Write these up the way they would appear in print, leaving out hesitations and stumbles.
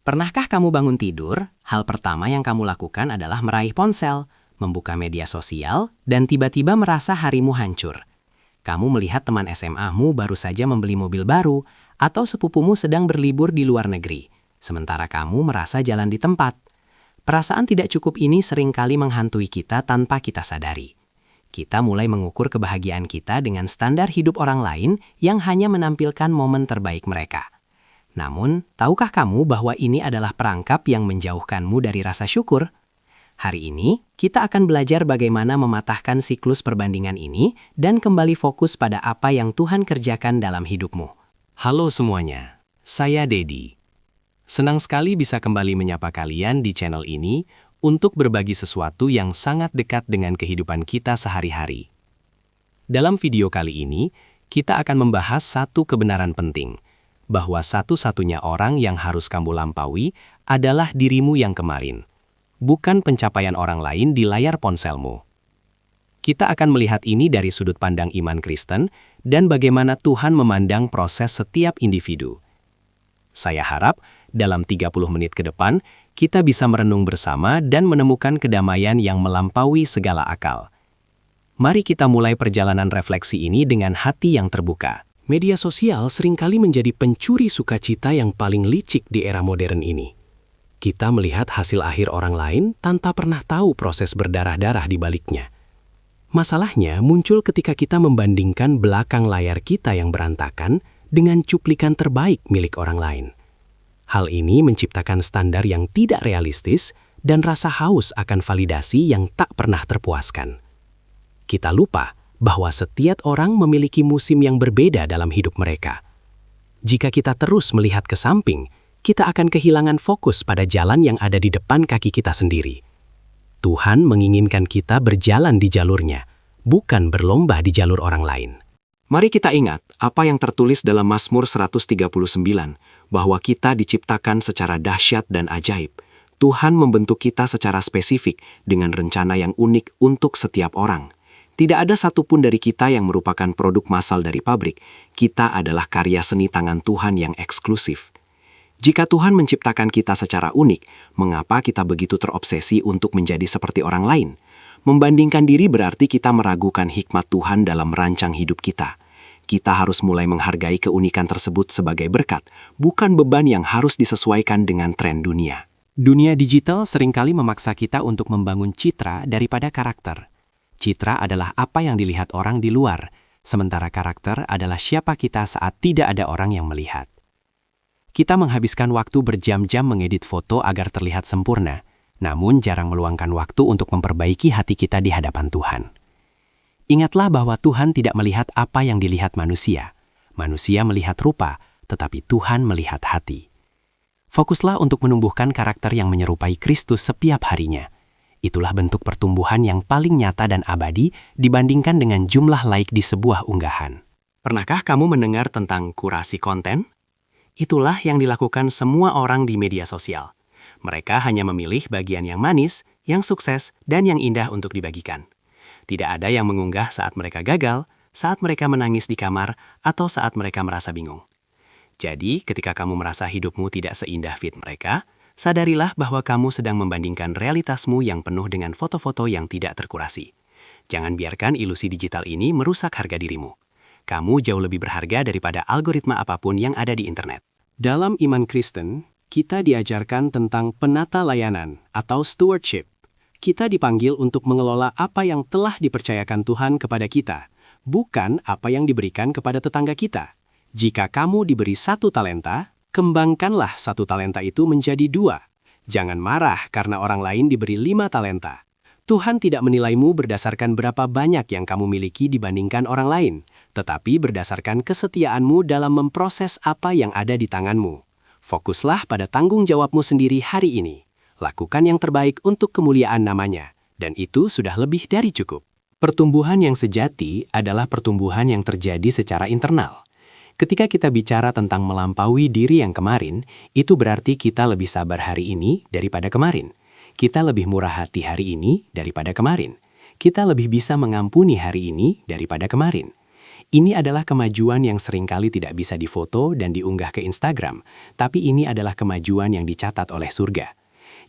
Pernahkah kamu bangun tidur, hal pertama yang kamu lakukan adalah meraih ponsel, membuka media sosial, dan tiba-tiba merasa harimu hancur? Kamu melihat teman SMA-mu baru saja membeli mobil baru, atau sepupumu sedang berlibur di luar negeri, sementara kamu merasa jalan di tempat. Perasaan tidak cukup ini seringkali menghantui kita tanpa kita sadari. Kita mulai mengukur kebahagiaan kita dengan standar hidup orang lain yang hanya menampilkan momen terbaik mereka. Namun, tahukah kamu bahwa ini adalah perangkap yang menjauhkanmu dari rasa syukur? Hari ini, kita akan belajar bagaimana mematahkan siklus perbandingan ini dan kembali fokus pada apa yang Tuhan kerjakan dalam hidupmu. Halo semuanya, saya Dedi. Senang sekali bisa kembali menyapa kalian di channel ini untuk berbagi sesuatu yang sangat dekat dengan kehidupan kita sehari-hari. Dalam video kali ini, kita akan membahas satu kebenaran penting, bahwa satu-satunya orang yang harus kamu lampaui adalah dirimu yang kemarin, bukan pencapaian orang lain di layar ponselmu. Kita akan melihat ini dari sudut pandang iman Kristen dan bagaimana Tuhan memandang proses setiap individu. Saya harap dalam 30 menit ke depan, kita bisa merenung bersama dan menemukan kedamaian yang melampaui segala akal. Mari kita mulai perjalanan refleksi ini dengan hati yang terbuka. Media sosial seringkali menjadi pencuri sukacita yang paling licik di era modern ini. Kita melihat hasil akhir orang lain tanpa pernah tahu proses berdarah-darah di baliknya. Masalahnya muncul ketika kita membandingkan belakang layar kita yang berantakan dengan cuplikan terbaik milik orang lain. Hal ini menciptakan standar yang tidak realistis dan rasa haus akan validasi yang tak pernah terpuaskan. Kita lupa bahwa setiap orang memiliki musim yang berbeda dalam hidup mereka. Jika kita terus melihat ke samping, kita akan kehilangan fokus pada jalan yang ada di depan kaki kita sendiri. Tuhan menginginkan kita berjalan di jalurnya, bukan berlomba di jalur orang lain. Mari kita ingat apa yang tertulis dalam Mazmur 139, bahwa kita diciptakan secara dahsyat dan ajaib. Tuhan membentuk kita secara spesifik dengan rencana yang unik untuk setiap orang. Tidak ada satupun dari kita yang merupakan produk massal dari pabrik. Kita adalah karya seni tangan Tuhan yang eksklusif. Jika Tuhan menciptakan kita secara unik, mengapa kita begitu terobsesi untuk menjadi seperti orang lain? Membandingkan diri berarti kita meragukan hikmat Tuhan dalam merancang hidup kita. Kita harus mulai menghargai keunikan tersebut sebagai berkat, bukan beban yang harus disesuaikan dengan tren dunia. Dunia digital seringkali memaksa kita untuk membangun citra daripada karakter. Citra adalah apa yang dilihat orang di luar, sementara karakter adalah siapa kita saat tidak ada orang yang melihat. Kita menghabiskan waktu berjam-jam mengedit foto agar terlihat sempurna, namun jarang meluangkan waktu untuk memperbaiki hati kita di hadapan Tuhan. Ingatlah bahwa Tuhan tidak melihat apa yang dilihat manusia. Manusia melihat rupa, tetapi Tuhan melihat hati. Fokuslah untuk menumbuhkan karakter yang menyerupai Kristus setiap harinya. Itulah bentuk pertumbuhan yang paling nyata dan abadi dibandingkan dengan jumlah like di sebuah unggahan. Pernahkah kamu mendengar tentang kurasi konten? Itulah yang dilakukan semua orang di media sosial. Mereka hanya memilih bagian yang manis, yang sukses, dan yang indah untuk dibagikan. Tidak ada yang mengunggah saat mereka gagal, saat mereka menangis di kamar, atau saat mereka merasa bingung. Jadi, ketika kamu merasa hidupmu tidak seindah feed mereka, sadarilah bahwa kamu sedang membandingkan realitasmu yang penuh dengan foto-foto yang tidak terkurasi. Jangan biarkan ilusi digital ini merusak harga dirimu. Kamu jauh lebih berharga daripada algoritma apapun yang ada di internet. Dalam iman Kristen, kita diajarkan tentang penata layanan atau stewardship. Kita dipanggil untuk mengelola apa yang telah dipercayakan Tuhan kepada kita, bukan apa yang diberikan kepada tetangga kita. Jika kamu diberi 1 talenta, kembangkanlah 1 talenta itu menjadi 2. Jangan marah karena orang lain diberi 5 talenta. Tuhan tidak menilaimu berdasarkan berapa banyak yang kamu miliki dibandingkan orang lain, tetapi berdasarkan kesetiaanmu dalam memproses apa yang ada di tanganmu. Fokuslah pada tanggung jawabmu sendiri hari ini. Lakukan yang terbaik untuk kemuliaan namanya, dan itu sudah lebih dari cukup. Pertumbuhan yang sejati adalah pertumbuhan yang terjadi secara internal. Ketika kita bicara tentang melampaui diri yang kemarin, itu berarti kita lebih sabar hari ini daripada kemarin. Kita lebih murah hati hari ini daripada kemarin. Kita lebih bisa mengampuni hari ini daripada kemarin. Ini adalah kemajuan yang seringkali tidak bisa difoto dan diunggah ke Instagram, tapi ini adalah kemajuan yang dicatat oleh surga.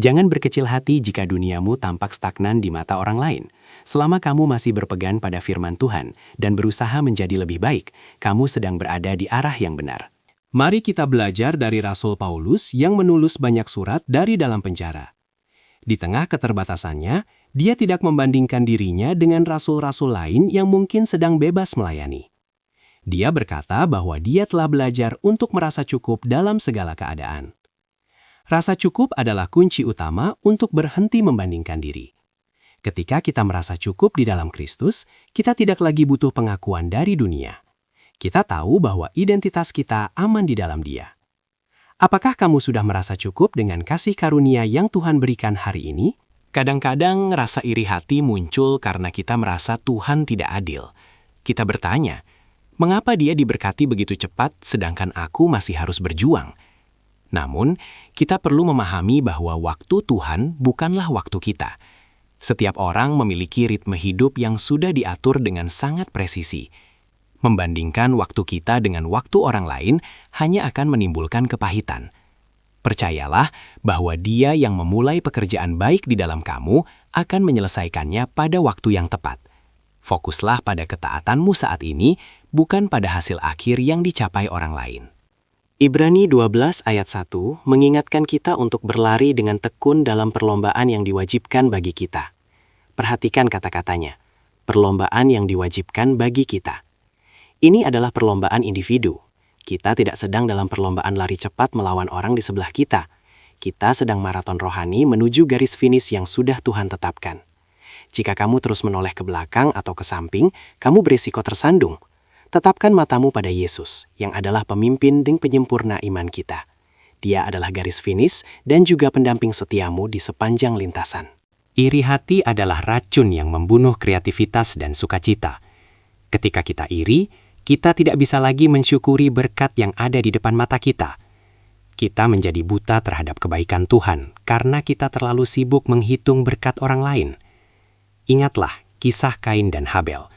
Jangan berkecil hati jika duniamu tampak stagnan di mata orang lain. Selama kamu masih berpegang pada firman Tuhan dan berusaha menjadi lebih baik, kamu sedang berada di arah yang benar. Mari kita belajar dari Rasul Paulus yang menulis banyak surat dari dalam penjara. Di tengah keterbatasannya, dia tidak membandingkan dirinya dengan rasul-rasul lain yang mungkin sedang bebas melayani. Dia berkata bahwa dia telah belajar untuk merasa cukup dalam segala keadaan. Rasa cukup adalah kunci utama untuk berhenti membandingkan diri. Ketika kita merasa cukup di dalam Kristus, kita tidak lagi butuh pengakuan dari dunia. Kita tahu bahwa identitas kita aman di dalam Dia. Apakah kamu sudah merasa cukup dengan kasih karunia yang Tuhan berikan hari ini? Kadang-kadang rasa iri hati muncul karena kita merasa Tuhan tidak adil. Kita bertanya, mengapa Dia diberkati begitu cepat sedangkan aku masih harus berjuang? Namun, kita perlu memahami bahwa waktu Tuhan bukanlah waktu kita. Setiap orang memiliki ritme hidup yang sudah diatur dengan sangat presisi. Membandingkan waktu kita dengan waktu orang lain hanya akan menimbulkan kepahitan. Percayalah bahwa Dia yang memulai pekerjaan baik di dalam kamu akan menyelesaikannya pada waktu yang tepat. Fokuslah pada ketaatanmu saat ini, bukan pada hasil akhir yang dicapai orang lain. Ibrani 12 ayat 1 mengingatkan kita untuk berlari dengan tekun dalam perlombaan yang diwajibkan bagi kita. Perhatikan kata-katanya, perlombaan yang diwajibkan bagi kita. Ini adalah perlombaan individu. Kita tidak sedang dalam perlombaan lari cepat melawan orang di sebelah kita. Kita sedang maraton rohani menuju garis finish yang sudah Tuhan tetapkan. Jika kamu terus menoleh ke belakang atau ke samping, kamu berisiko tersandung. Tetapkan matamu pada Yesus, yang adalah pemimpin dan penyempurna iman kita. Dia adalah garis finish dan juga pendamping setiamu di sepanjang lintasan. Iri hati adalah racun yang membunuh kreativitas dan sukacita. Ketika kita iri, kita tidak bisa lagi mensyukuri berkat yang ada di depan mata kita. Kita menjadi buta terhadap kebaikan Tuhan karena kita terlalu sibuk menghitung berkat orang lain. Ingatlah kisah Kain dan Habel.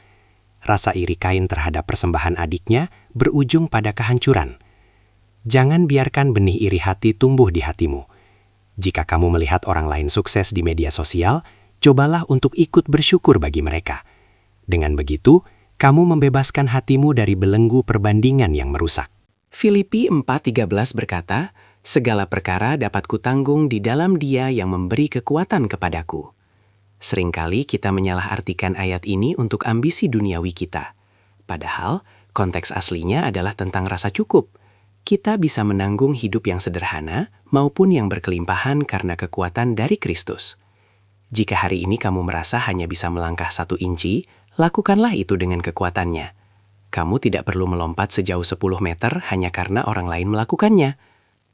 Rasa iri Kain terhadap persembahan adiknya berujung pada kehancuran. Jangan biarkan benih iri hati tumbuh di hatimu. Jika kamu melihat orang lain sukses di media sosial, cobalah untuk ikut bersyukur bagi mereka. Dengan begitu, kamu membebaskan hatimu dari belenggu perbandingan yang merusak. Filipi 4:13 berkata, segala perkara dapat kutanggung di dalam Dia yang memberi kekuatan kepadaku. Seringkali kita menyalahartikan ayat ini untuk ambisi duniawi kita. Padahal, konteks aslinya adalah tentang rasa cukup. Kita bisa menanggung hidup yang sederhana maupun yang berkelimpahan karena kekuatan dari Kristus. Jika hari ini kamu merasa hanya bisa melangkah 1 inci, lakukanlah itu dengan kekuatannya. Kamu tidak perlu melompat sejauh 10 meter hanya karena orang lain melakukannya.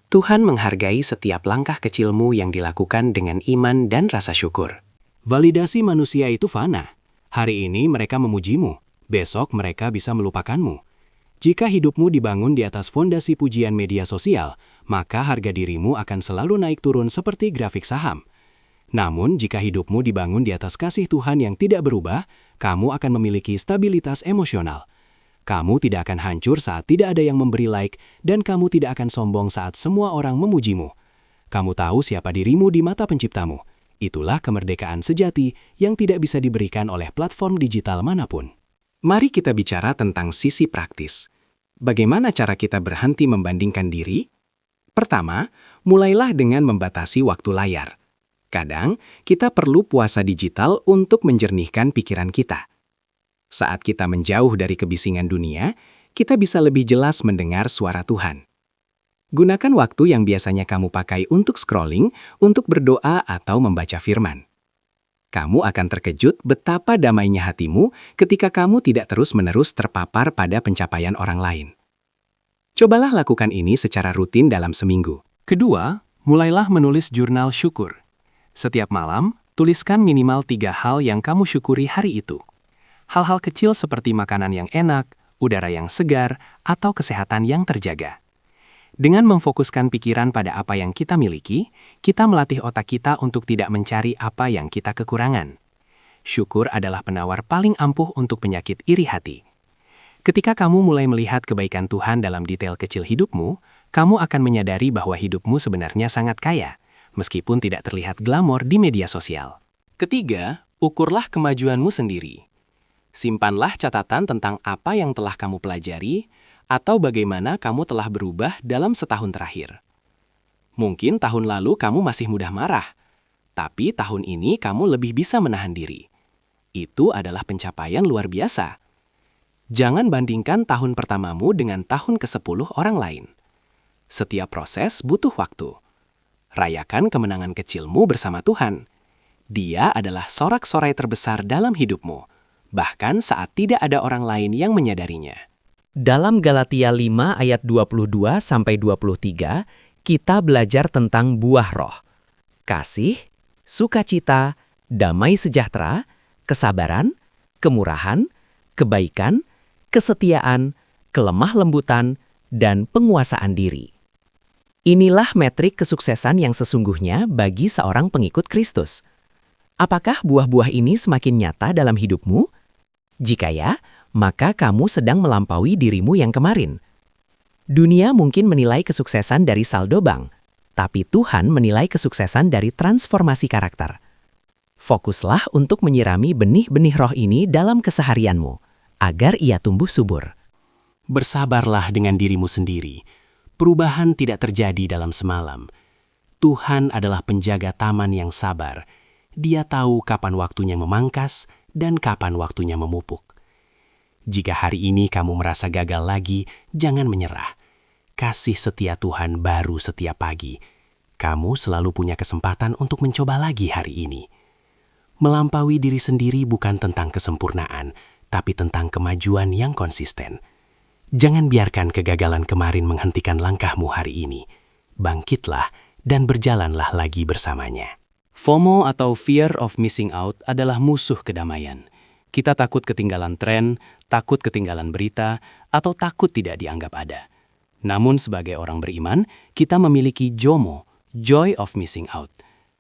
Tuhan menghargai setiap langkah kecilmu yang dilakukan dengan iman dan rasa syukur. Validasi manusia itu fana. Hari ini mereka memujimu, besok mereka bisa melupakanmu. Jika hidupmu dibangun di atas fondasi pujian media sosial, maka harga dirimu akan selalu naik turun seperti grafik saham. Namun, jika hidupmu dibangun di atas kasih Tuhan yang tidak berubah, kamu akan memiliki stabilitas emosional. Kamu tidak akan hancur saat tidak ada yang memberi like, dan kamu tidak akan sombong saat semua orang memujimu. Kamu tahu siapa dirimu di mata penciptamu. Itulah kemerdekaan sejati yang tidak bisa diberikan oleh platform digital manapun. Mari kita bicara tentang sisi praktis. Bagaimana cara kita berhenti membandingkan diri? Pertama, mulailah dengan membatasi waktu layar. Kadang, kita perlu puasa digital untuk menjernihkan pikiran kita. Saat kita menjauh dari kebisingan dunia, kita bisa lebih jelas mendengar suara Tuhan. Gunakan waktu yang biasanya kamu pakai untuk scrolling, untuk berdoa atau membaca firman. Kamu akan terkejut betapa damainya hatimu ketika kamu tidak terus-menerus terpapar pada pencapaian orang lain. Cobalah lakukan ini secara rutin dalam seminggu. Kedua, mulailah menulis jurnal syukur. Setiap malam, tuliskan minimal 3 hal yang kamu syukuri hari itu. Hal-hal kecil seperti makanan yang enak, udara yang segar, atau kesehatan yang terjaga. Dengan memfokuskan pikiran pada apa yang kita miliki, kita melatih otak kita untuk tidak mencari apa yang kita kekurangan. Syukur adalah penawar paling ampuh untuk penyakit iri hati. Ketika kamu mulai melihat kebaikan Tuhan dalam detail kecil hidupmu, kamu akan menyadari bahwa hidupmu sebenarnya sangat kaya, meskipun tidak terlihat glamor di media sosial. Ketiga, ukurlah kemajuanmu sendiri. Simpanlah catatan tentang apa yang telah kamu pelajari atau bagaimana kamu telah berubah dalam setahun terakhir. Mungkin tahun lalu kamu masih mudah marah, tapi tahun ini kamu lebih bisa menahan diri. Itu adalah pencapaian luar biasa. Jangan bandingkan tahun pertamamu dengan tahun ke-10 orang lain. Setiap proses butuh waktu. Rayakan kemenangan kecilmu bersama Tuhan. Dia adalah sorak-sorai terbesar dalam hidupmu, bahkan saat tidak ada orang lain yang menyadarinya. Dalam Galatia 5 ayat 22-23, kita belajar tentang buah roh. Kasih, sukacita, damai sejahtera, kesabaran, kemurahan, kebaikan, kesetiaan, kelemah lembutan, dan penguasaan diri. Inilah metrik kesuksesan yang sesungguhnya bagi seorang pengikut Kristus. Apakah buah-buah ini semakin nyata dalam hidupmu? Jika ya, maka kamu sedang melampaui dirimu yang kemarin. Dunia mungkin menilai kesuksesan dari saldo bank, tapi Tuhan menilai kesuksesan dari transformasi karakter. Fokuslah untuk menyirami benih-benih roh ini dalam keseharianmu, agar ia tumbuh subur. Bersabarlah dengan dirimu sendiri. Perubahan tidak terjadi dalam semalam. Tuhan adalah penjaga taman yang sabar. Dia tahu kapan waktunya memangkas dan kapan waktunya memupuk. Jika hari ini kamu merasa gagal lagi, jangan menyerah. Kasih setia Tuhan baru setiap pagi. Kamu selalu punya kesempatan untuk mencoba lagi hari ini. Melampaui diri sendiri bukan tentang kesempurnaan, tapi tentang kemajuan yang konsisten. Jangan biarkan kegagalan kemarin menghentikan langkahmu hari ini. Bangkitlah dan berjalanlah lagi bersamanya. FOMO atau Fear of Missing Out adalah musuh kedamaian. Kita takut ketinggalan tren, takut ketinggalan berita, atau takut tidak dianggap ada. Namun sebagai orang beriman, kita memiliki JOMO, Joy of Missing Out.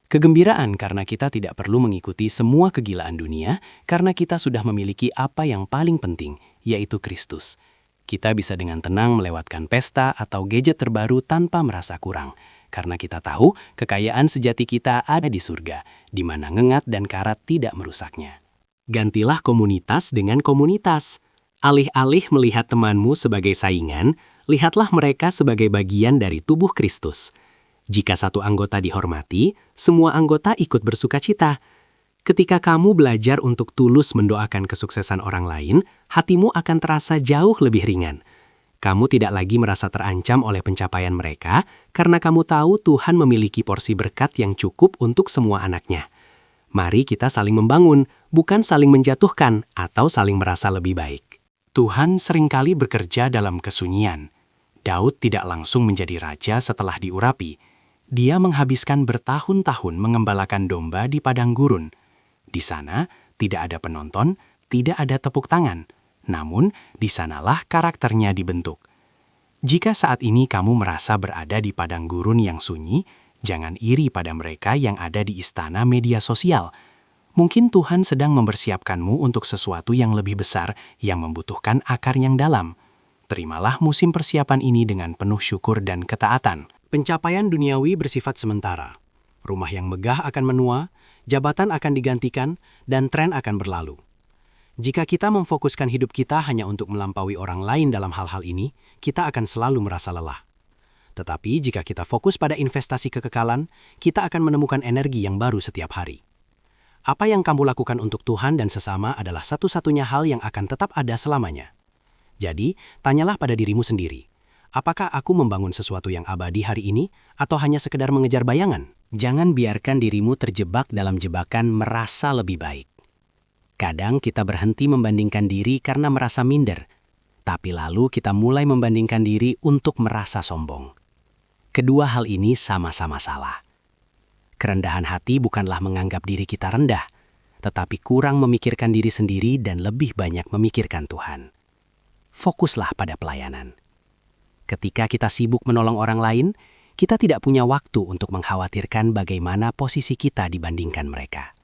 Kegembiraan karena kita tidak perlu mengikuti semua kegilaan dunia, karena kita sudah memiliki apa yang paling penting, yaitu Kristus. Kita bisa dengan tenang melewatkan pesta atau gadget terbaru tanpa merasa kurang, karena kita tahu kekayaan sejati kita ada di surga, di mana ngengat dan karat tidak merusaknya. Gantilah komunitas dengan komunitas. Alih-alih melihat temanmu sebagai saingan, lihatlah mereka sebagai bagian dari tubuh Kristus. Jika satu anggota dihormati, semua anggota ikut bersukacita. Ketika kamu belajar untuk tulus mendoakan kesuksesan orang lain, hatimu akan terasa jauh lebih ringan. Kamu tidak lagi merasa terancam oleh pencapaian mereka, karena kamu tahu Tuhan memiliki porsi berkat yang cukup untuk semua anaknya. Mari kita saling membangun, bukan saling menjatuhkan atau saling merasa lebih baik. Tuhan seringkali bekerja dalam kesunyian. Daud tidak langsung menjadi raja setelah diurapi. Dia menghabiskan bertahun-tahun mengembalakan domba di padang gurun. Di sana tidak ada penonton, tidak ada tepuk tangan. Namun, di sanalah karakternya dibentuk. Jika saat ini kamu merasa berada di padang gurun yang sunyi, jangan iri pada mereka yang ada di istana media sosial. Mungkin Tuhan sedang mempersiapkanmu untuk sesuatu yang lebih besar yang membutuhkan akar yang dalam. Terimalah musim persiapan ini dengan penuh syukur dan ketaatan. Pencapaian duniawi bersifat sementara. Rumah yang megah akan menua, jabatan akan digantikan, dan tren akan berlalu. Jika kita memfokuskan hidup kita hanya untuk melampaui orang lain dalam hal-hal ini, kita akan selalu merasa lelah. Tetapi jika kita fokus pada investasi kekekalan, kita akan menemukan energi yang baru setiap hari. Apa yang kamu lakukan untuk Tuhan dan sesama adalah satu-satunya hal yang akan tetap ada selamanya. Jadi, tanyalah pada dirimu sendiri, apakah aku membangun sesuatu yang abadi hari ini atau hanya sekedar mengejar bayangan? Jangan biarkan dirimu terjebak dalam jebakan merasa lebih baik. Kadang kita berhenti membandingkan diri karena merasa minder, tapi lalu kita mulai membandingkan diri untuk merasa sombong. Kedua hal ini sama-sama salah. Kerendahan hati bukanlah menganggap diri kita rendah, tetapi kurang memikirkan diri sendiri dan lebih banyak memikirkan Tuhan. Fokuslah pada pelayanan. Ketika kita sibuk menolong orang lain, kita tidak punya waktu untuk mengkhawatirkan bagaimana posisi kita dibandingkan mereka.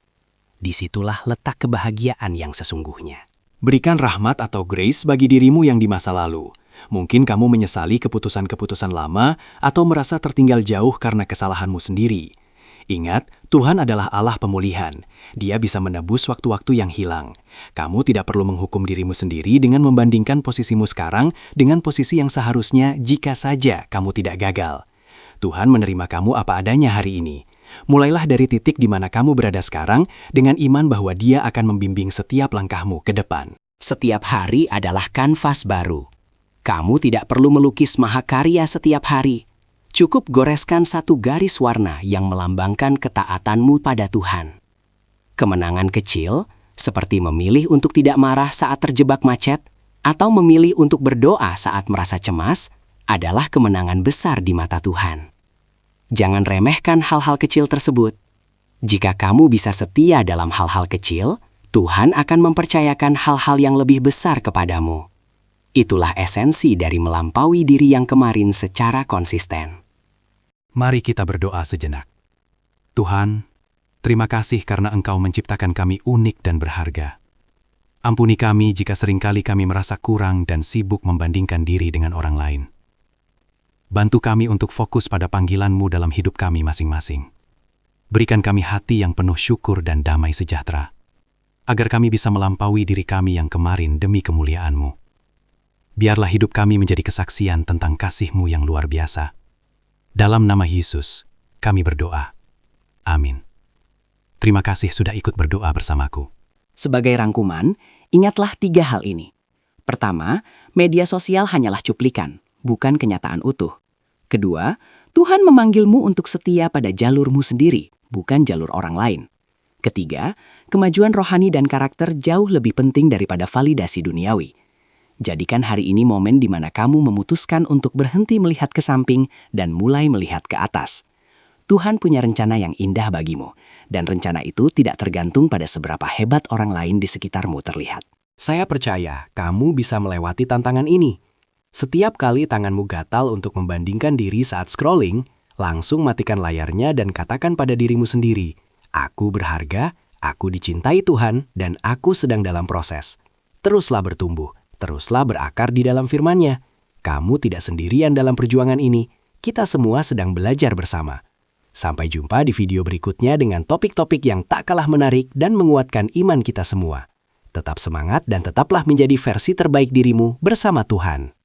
Disitulah letak kebahagiaan yang sesungguhnya. Berikan rahmat atau grace bagi dirimu yang di masa lalu. Mungkin kamu menyesali keputusan-keputusan lama atau merasa tertinggal jauh karena kesalahanmu sendiri. Ingat, Tuhan adalah Allah pemulihan. Dia bisa menebus waktu-waktu yang hilang. Kamu tidak perlu menghukum dirimu sendiri dengan membandingkan posisimu sekarang dengan posisi yang seharusnya jika saja kamu tidak gagal. Tuhan menerima kamu apa adanya hari ini. Mulailah dari titik di mana kamu berada sekarang dengan iman bahwa Dia akan membimbing setiap langkahmu ke depan. Setiap hari adalah kanvas baru. Kamu tidak perlu melukis mahakarya setiap hari. Cukup goreskan satu garis warna yang melambangkan ketaatanmu pada Tuhan. Kemenangan kecil, seperti memilih untuk tidak marah saat terjebak macet, atau memilih untuk berdoa saat merasa cemas, adalah kemenangan besar di mata Tuhan. Jangan remehkan hal-hal kecil tersebut. Jika kamu bisa setia dalam hal-hal kecil, Tuhan akan mempercayakan hal-hal yang lebih besar kepadamu. Itulah esensi dari melampaui diri yang kemarin secara konsisten. Mari kita berdoa sejenak. Tuhan, terima kasih karena Engkau menciptakan kami unik dan berharga. Ampuni kami jika seringkali kami merasa kurang dan sibuk membandingkan diri dengan orang lain. Bantu kami untuk fokus pada panggilan-Mu dalam hidup kami masing-masing. Berikan kami hati yang penuh syukur dan damai sejahtera, agar kami bisa melampaui diri kami yang kemarin demi kemuliaan-Mu. Biarlah hidup kami menjadi kesaksian tentang kasih-Mu yang luar biasa. Dalam nama Yesus, kami berdoa. Amin. Terima kasih sudah ikut berdoa bersamaku. Sebagai rangkuman, ingatlah 3 hal ini. Pertama, media sosial hanyalah cuplikan, bukan kenyataan utuh. Kedua, Tuhan memanggilmu untuk setia pada jalurmu sendiri, bukan jalur orang lain. Ketiga, kemajuan rohani dan karakter jauh lebih penting daripada validasi duniawi. Jadikan hari ini momen di mana kamu memutuskan untuk berhenti melihat ke samping dan mulai melihat ke atas. Tuhan punya rencana yang indah bagimu, dan rencana itu tidak tergantung pada seberapa hebat orang lain di sekitarmu terlihat. Saya percaya kamu bisa melewati tantangan ini. Setiap kali tanganmu gatal untuk membandingkan diri saat scrolling, langsung matikan layarnya dan katakan pada dirimu sendiri, "Aku berharga, aku dicintai Tuhan, dan aku sedang dalam proses." Teruslah bertumbuh. Teruslah berakar di dalam firman-Nya. Kamu tidak sendirian dalam perjuangan ini. Kita semua sedang belajar bersama. Sampai jumpa di video berikutnya dengan topik-topik yang tak kalah menarik dan menguatkan iman kita semua. Tetap semangat dan tetaplah menjadi versi terbaik dirimu bersama Tuhan.